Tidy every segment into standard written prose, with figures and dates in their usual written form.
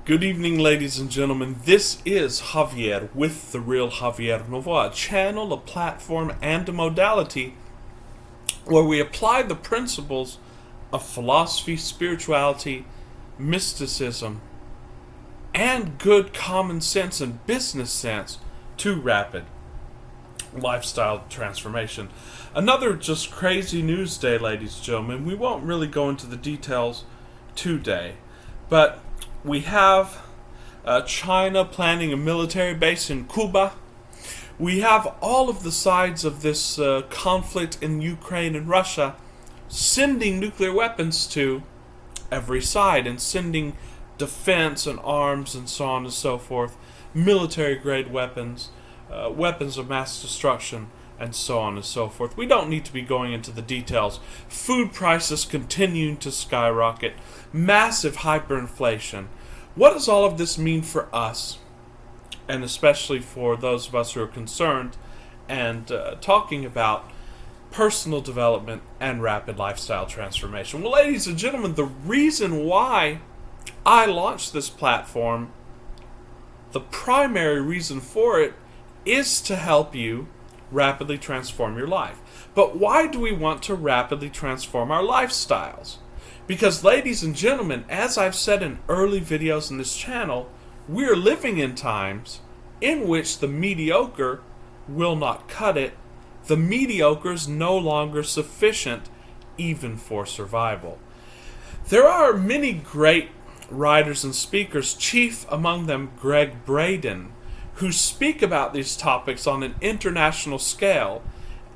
Good evening, ladies and gentlemen. This is Javier with The Real Javier Nova, a channel, a platform, and a modality where we apply the principles of philosophy, spirituality, mysticism, and good common sense and business sense to rapid lifestyle transformation. Another just crazy news day, ladies and gentlemen. We won't really go into the details today, but we have China planning a military base in Cuba. We have all of the sides of this conflict in Ukraine and Russia sending nuclear weapons to every side and sending defense and arms and so on and so forth, military-grade weapons, weapons of mass destruction, and so on and so forth. We don't need to be going into the details. Food prices continuing to skyrocket, massive hyperinflation. What does all of this mean for us, and especially for those of us who are concerned and talking about personal development and rapid lifestyle transformation? Well, ladies and gentlemen, the reason why I launched this platform, the primary reason for it, is to help you rapidly transform your life. But why do we want to rapidly transform our lifestyles? Because, ladies and gentlemen, as I've said in early videos in this channel, we're living in times in which the mediocre will not cut it. The mediocre is no longer sufficient even for survival. There are many great writers and speakers, chief among them Greg Braden, who speak about these topics on an international scale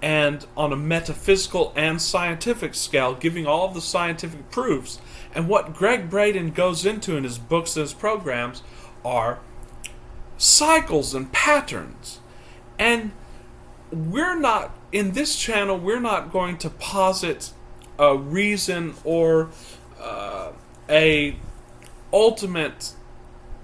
and on a metaphysical and scientific scale, giving all of the scientific proofs. And what Greg Braden goes into in his books and his programs are cycles and patterns. And we're not, in this channel, we're not going to posit a reason or a ultimate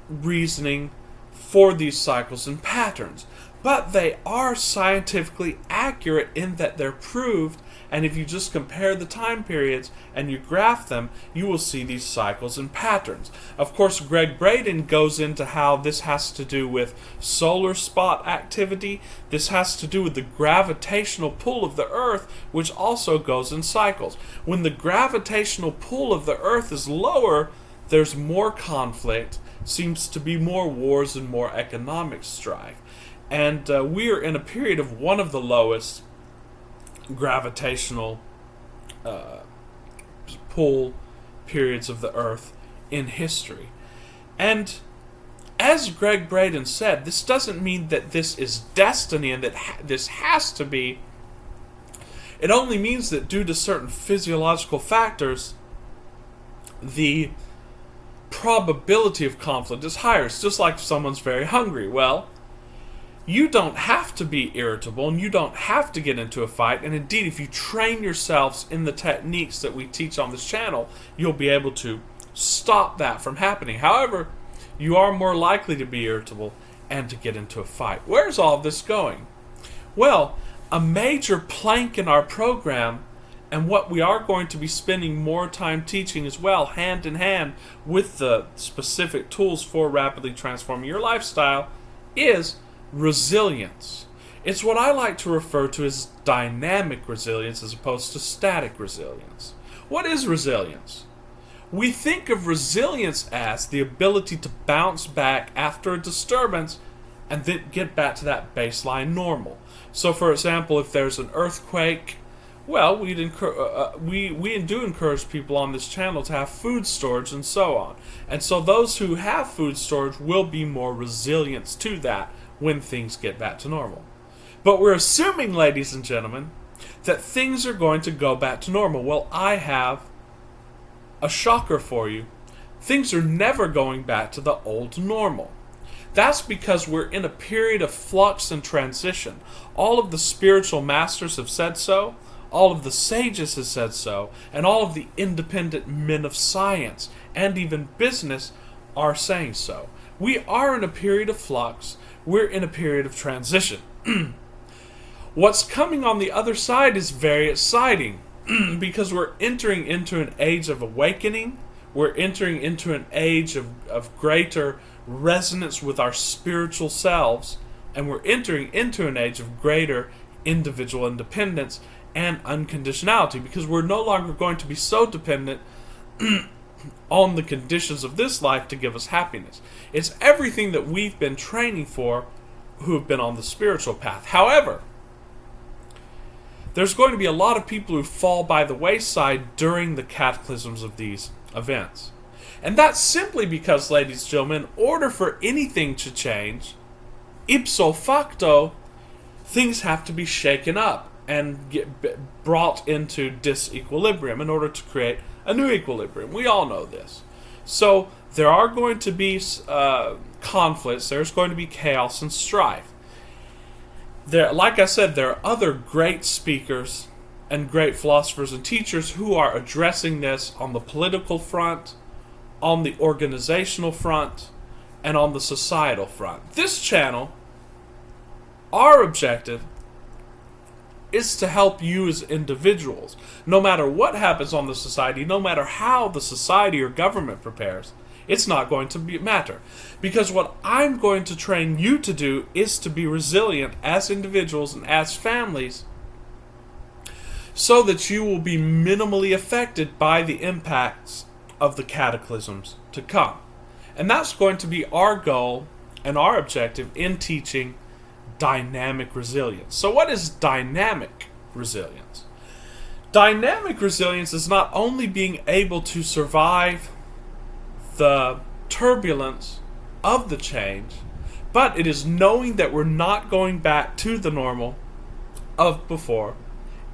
reasoning for these cycles and patterns, but they are scientifically accurate in that they're proved, and if you just compare the time periods and you graph them, you will see these cycles and patterns. Of course, Greg Braden goes into how this has to do with solar spot activity. This has to do with the gravitational pull of the Earth, which also goes in cycles. When the gravitational pull of the Earth is lower, there's more conflict, seems to be more wars and more economic strife. And we are in a period of one of the lowest gravitational pull periods of the Earth in history. And as Greg Braden said, this doesn't mean that this is destiny and that this has to be. It only means that due to certain physiological factors, the probability of conflict is higher. It's just like if someone's very hungry. Well, you don't have to be irritable and you don't have to get into a fight. And indeed, if you train yourselves in the techniques that we teach on this channel, you'll be able to stop that from happening. However, you are more likely to be irritable and to get into a fight. Where's all of this going? Well, a major plank in our program, and what we are going to be spending more time teaching as well, hand in hand with the specific tools for rapidly transforming your lifestyle, is resilience. It's what I like to refer to as dynamic resilience as opposed to static resilience. What is resilience? We think of resilience as the ability to bounce back after a disturbance and then get back to that baseline normal. So, for example, if there's an earthquake, well, we do encourage people on this channel to have food storage and so on. And so those who have food storage will be more resilient to that when things get back to normal. But we're assuming, ladies and gentlemen, that things are going to go back to normal. Well, I have a shocker for you. Things are never going back to the old normal. That's because we're in a period of flux and transition. All of the spiritual masters have said so. All of the sages have said so, and all of the independent men of science and even business are saying so. We are in a period of flux. We're in a period of transition. What's coming on the other side is very exciting because we're entering into an age of awakening. We're entering into an age of greater resonance with our spiritual selves, and we're entering into an age of greater individual independence and unconditionality, because we're no longer going to be so dependent on the conditions of this life to give us happiness. It's everything that we've been training for who have been on the spiritual path. However, there's going to be a lot of people who fall by the wayside during the cataclysms of these events. And that's simply because, ladies and gentlemen, in order for anything to change, ipso facto, things have to be shaken up and get brought into disequilibrium in order to create a new equilibrium. We all know this. So there are going to be conflicts, there's going to be chaos and strife. Like I said, there are other great speakers and great philosophers and teachers who are addressing this on the political front, on the organizational front, and on the societal front. This channel, our objective is to help you as individuals. No matter what happens on the society, no matter how the society or government prepares, it's not going to matter. Because what I'm going to train you to do is to be resilient as individuals and as families, so that you will be minimally affected by the impacts of the cataclysms to come. And that's going to be our goal and our objective in teaching dynamic resilience. So what is dynamic resilience? Dynamic resilience is not only being able to survive the turbulence of the change, but it is knowing that we're not going back to the normal of before,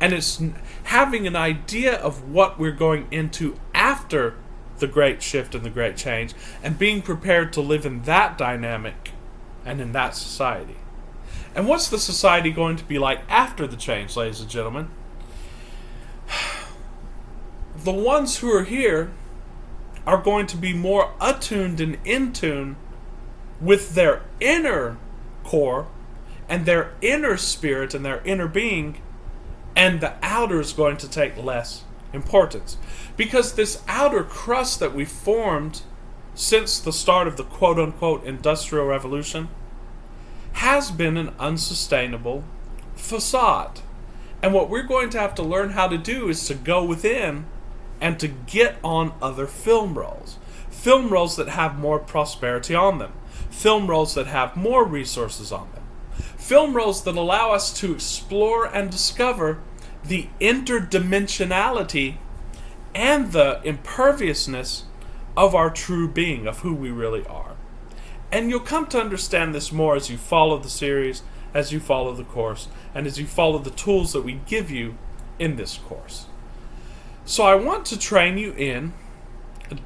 and it's having an idea of what we're going into after the great shift and the great change, and being prepared to live in that dynamic and in that society. And what's the society going to be like after the change, ladies and gentlemen? The ones who are here are going to be more attuned and in tune with their inner core and their inner spirit and their inner being, and the outer is going to take less importance. Because this outer crust that we formed since the start of the quote-unquote Industrial Revolution has been an unsustainable facade. And what we're going to have to learn how to do is to go within and to get on other film rolls. Film rolls that have more prosperity on them. Film rolls that have more resources on them. Film rolls that allow us to explore and discover the interdimensionality and the imperviousness of our true being, of who we really are. And you'll come to understand this more as you follow the series, as you follow the course, and as you follow the tools that we give you in this course. So I want to train you in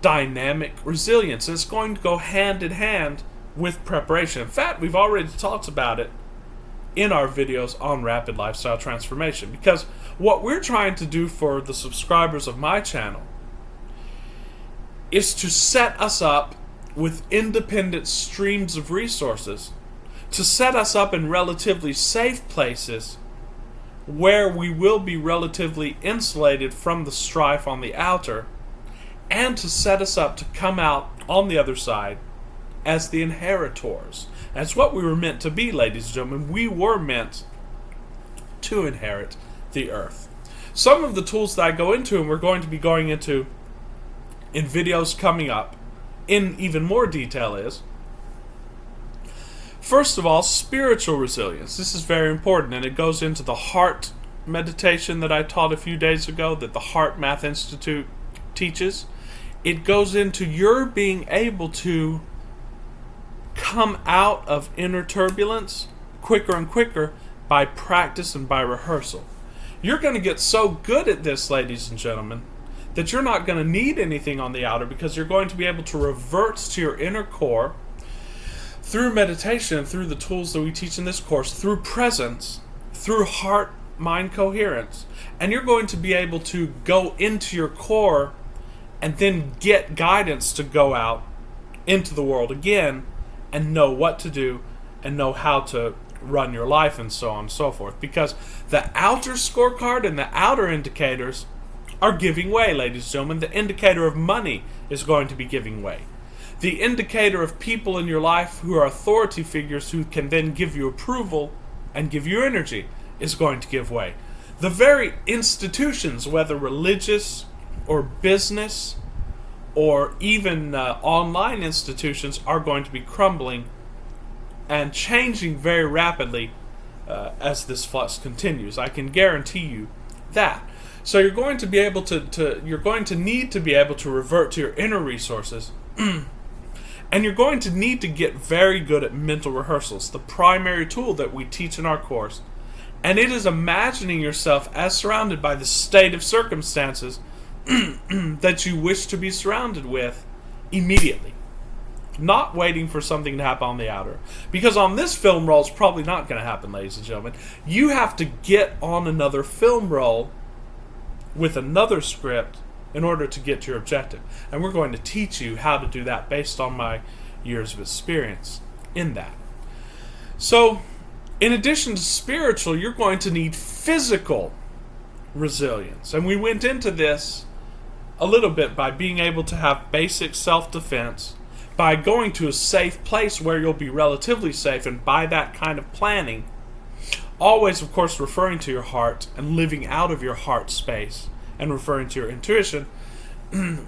dynamic resilience, and it's going to go hand in hand with preparation. In fact, we've already talked about it in our videos on rapid lifestyle transformation, because what we're trying to do for the subscribers of my channel is to set us up with independent streams of resources, to set us up in relatively safe places where we will be relatively insulated from the strife on the outer, and to set us up to come out on the other side as the inheritors. That's what we were meant to be, ladies and gentlemen. We were meant to inherit the earth. Some of the tools that I go into, and we're going to be going into in videos coming up in even more detail, is, first of all, spiritual resilience. This is very important, and it goes into the heart meditation that I taught a few days ago, that the Heart Math Institute teaches. It goes into your being able to come out of inner turbulence quicker and quicker by practice and by rehearsal. You're going to get so good at this, ladies and gentlemen, that you're not going to need anything on the outer, because you're going to be able to revert to your inner core through meditation, through the tools that we teach in this course, through presence, through heart-mind coherence. And you're going to be able to go into your core and then get guidance to go out into the world again and know what to do and know how to run your life and so on and so forth. Because the outer scorecard and the outer indicators are giving way, ladies and gentlemen. The indicator of money is going to be giving way. The indicator of people in your life who are authority figures who can then give you approval and give you energy is going to give way. The very institutions, whether religious or business or even online institutions, are going to be crumbling and changing very rapidly as this flux continues. I can guarantee you that. So you're going to be able you're going to need to be able to revert to your inner resources. And you're going to need to get very good at mental rehearsals, the primary tool that we teach in our course. And it is imagining yourself as surrounded by the state of circumstances that you wish to be surrounded with immediately. Not waiting for something to happen on the outer. Because on this film roll, it's probably not going to happen, ladies and gentlemen. You have to get on another film roll with another script in order to get to your objective. And we're going to teach you how to do that based on my years of experience in that. So, in addition to spiritual, you're going to need physical resilience. And we went into this a little bit by being able to have basic self-defense, by going to a safe place where you'll be relatively safe, and by that kind of planning, always, of course, referring to your heart and living out of your heart space and referring to your intuition,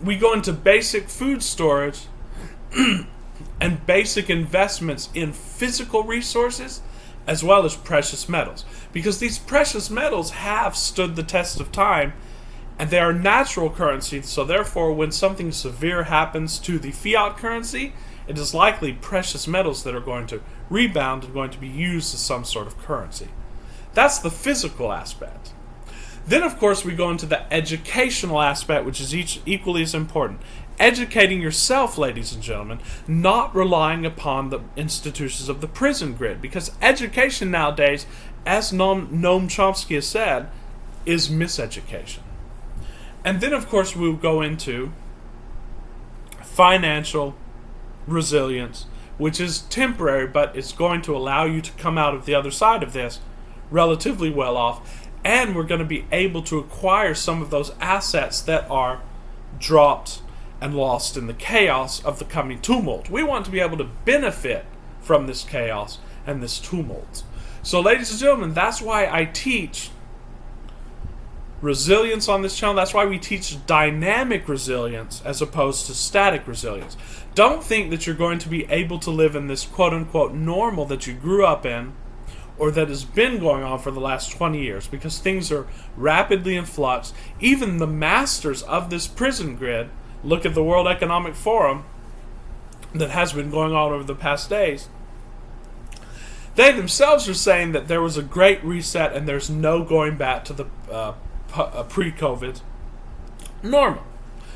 we go into basic food storage and basic investments in physical resources as well as precious metals. Because these precious metals have stood the test of time, and they are natural currencies, so therefore when something severe happens to the fiat currency, it is likely precious metals that are going to rebound and going to be used as some sort of currency. That's the physical aspect. Then, of course, we go into the educational aspect, which is equally as important. Educating yourself, ladies and gentlemen, not relying upon the institutions of the prison grid. Because education nowadays, as Noam Chomsky has said, is miseducation. And then, of course, we'll go into financial resilience, which is temporary, but it's going to allow you to come out of the other side of this relatively well off. And we're going to be able to acquire some of those assets that are dropped and lost in the chaos of the coming tumult. We want to be able to benefit from this chaos and this tumult. So, ladies and gentlemen, that's why I teach resilience on this channel. That's why we teach dynamic resilience as opposed to static resilience. Don't think that you're going to be able to live in this quote-unquote normal that you grew up in, or that has been going on for the last 20 years, because things are rapidly in flux. Even the masters of this prison grid, look at the World Economic Forum that has been going on over the past days, they themselves are saying that there was a great reset and there's no going back to the pre-COVID normal.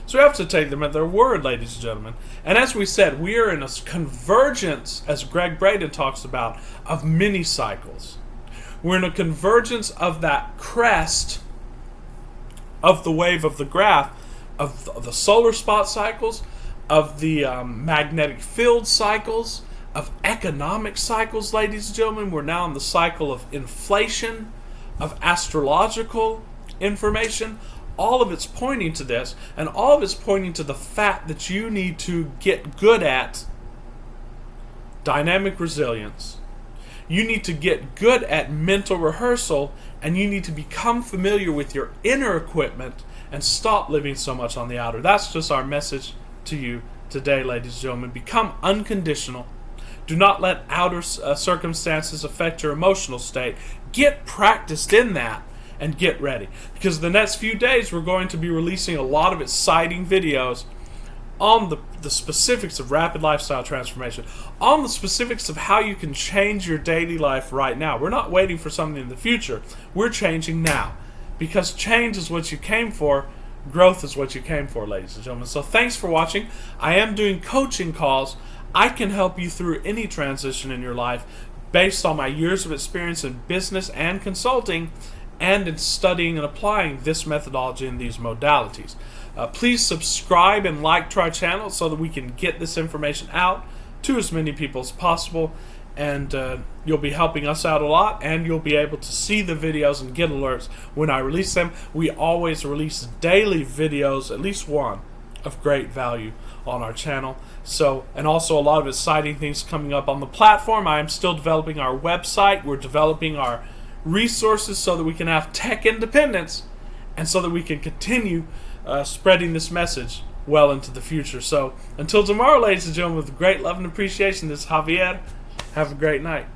So we have to take them at their word, ladies and gentlemen. And as we said, we are in a convergence, as Greg Braden talks about, of mini cycles. We're in a convergence of that crest of the wave of the graph, of the solar spot cycles, of the magnetic field cycles, of economic cycles, ladies and gentlemen. We're now in the cycle of inflation, of astrological information. All of it's pointing to this, and all of it's pointing to the fact that you need to get good at dynamic resilience. You need to get good at mental rehearsal, and you need to become familiar with your inner equipment and stop living so much on the outer. That's just our message to you today, ladies and gentlemen. Become unconditional. Do not let outer circumstances affect your emotional state. Get practiced in that and get ready. Because the next few days we're going to be releasing a lot of exciting videos on the specifics of rapid lifestyle transformation, on the specifics of how you can change your daily life right now. We're not waiting for something in the future. We're changing now. Because change is what you came for. Growth is what you came for, ladies and gentlemen. So thanks for watching. I am doing coaching calls. I can help you through any transition in your life based on my years of experience in business and consulting, and in studying and applying this methodology and these modalities. Please subscribe and like to our channel so that we can get this information out to as many people as possible. and you'll be helping us out a lot, and you'll be able to see the videos and get alerts when I release them. We always release daily videos, at least one, of great value on our channel. So, and also a lot of exciting things coming up on the platform. I am still developing our website. We're developing our resources so that we can have tech independence and so that we can continue spreading this message well into the future. So, until tomorrow, ladies and gentlemen, with great love and appreciation, this is Javier. Have a great night.